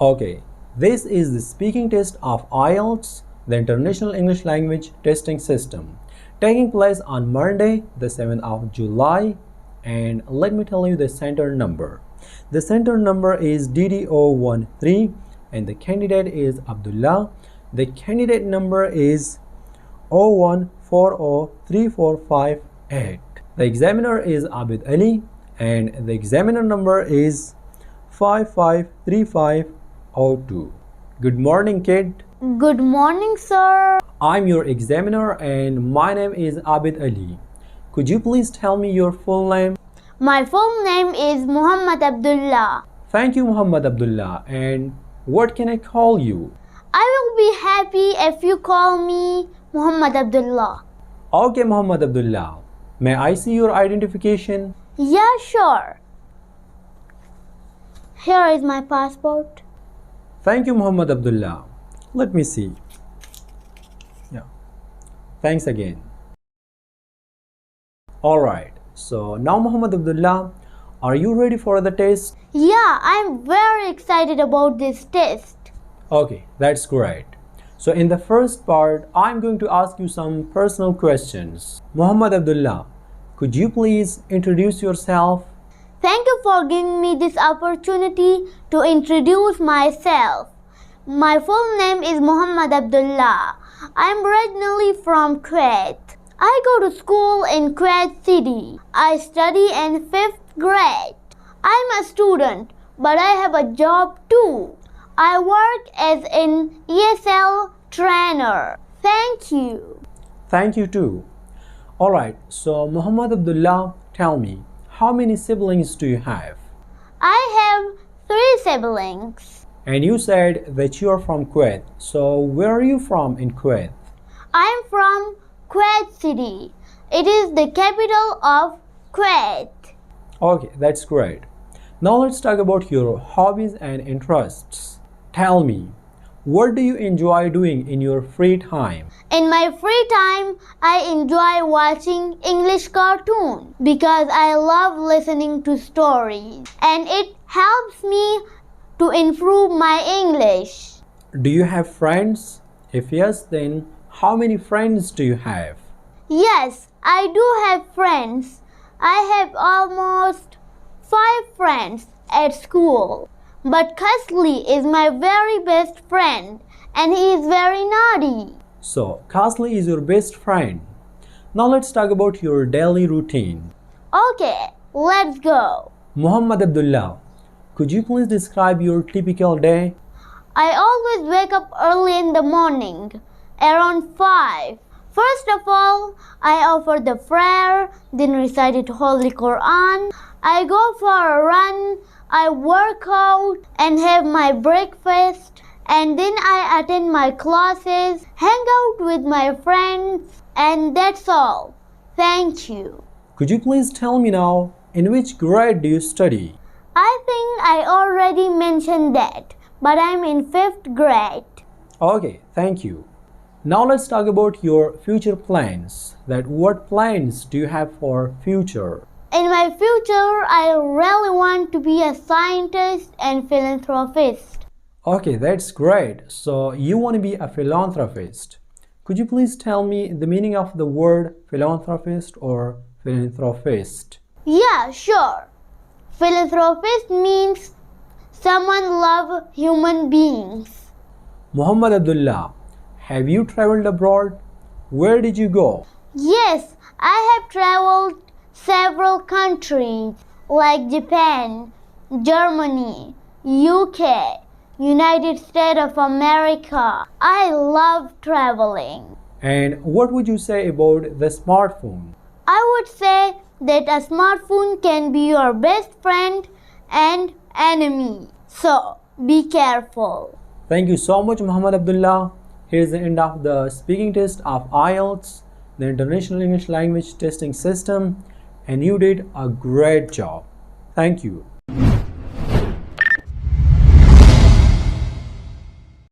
Okay, this is the speaking test of IELTS, the International English Language Testing System, taking place on Monday, the 7th of July. And let me tell you the center number. The center number is DD013 and the candidate is Abdullah. The candidate number is 0140345. The examiner is Abid Ali and the examiner number is 553502. Good morning, kid. Good morning, sir. I'm your examiner and my name is Abid Ali. Could you please tell me your full name? My full name is Muhammad Abdullah. Thank you, Muhammad Abdullah. And what can I call you? I will be happy if you call me Muhammad Abdullah. Okay, Muhammad Abdullah. May I see your identification? Yeah, sure. Here is my passport. Thank you, Muhammad Abdullah. Let me see. Yeah. Thanks again. Alright. So now, Muhammad Abdullah, are you ready for the test? Yeah, I'm very excited about this test. Okay, that's great. So in the first part, I'm going to ask you some personal questions. Muhammad Abdullah, could you please introduce yourself? Thank you for giving me this opportunity to introduce myself. My full name is Muhammad Abdullah. I'm originally from Kuwait. I go to school in Kuwait City. I study in 5th grade. I'm a student, but I have a job too. I work as an ESL trainer. Thank you. Thank you too. Alright, so Muhammad Abdullah, tell me, how many siblings do you have? I have 3 siblings. And you said that you are from Kuwait. So where are you from in Kuwait? I'm from Kuwait City. It is the capital of Kuwait. Okay, that's great. Now let's talk about your hobbies and interests. Tell me, what do you enjoy doing in your free time? In my free time, I enjoy watching English cartoons because I love listening to stories and it helps me to improve my English. Do you have friends? If yes, then how many friends do you have? Yes, I do have friends. I have almost 5 friends at school. But Kasley is my very best friend and he is very naughty. So, Kasley is your best friend. Now let's talk about your daily routine. Okay, let's go. Muhammad Abdullah, could you please describe your typical day? I always wake up early in the morning, around 5. First of all, I offer the prayer, then recite the Holy Quran. I go for a run, I work out and have my breakfast, and then I attend my classes, hang out with my friends, and that's all. Thank you. Could you please tell me now, in which grade do you study? I think I already mentioned that, but I'm in 5th grade. Okay, thank you. Now let's talk about your future plans. That what plans do you have for future? In my future, I really want to be a scientist and philanthropist. Okay, that's great. So you want to be a philanthropist. Could you please tell me the meaning of the word philanthropist or philanthropist? Yeah, sure. Philanthropist means someone loves human beings. Muhammad Abdullah, have you traveled abroad? Where did you go? Yes, I have traveled several countries like Japan, Germany, UK, United States of America. I love traveling. And what would you say about the smartphone? I would say that a smartphone can be your best friend and enemy. So, be careful. Thank you so much, Muhammad Abdullah. Here's the end of the speaking test of IELTS, the International English Language Testing System, and you did a great job. Thank you.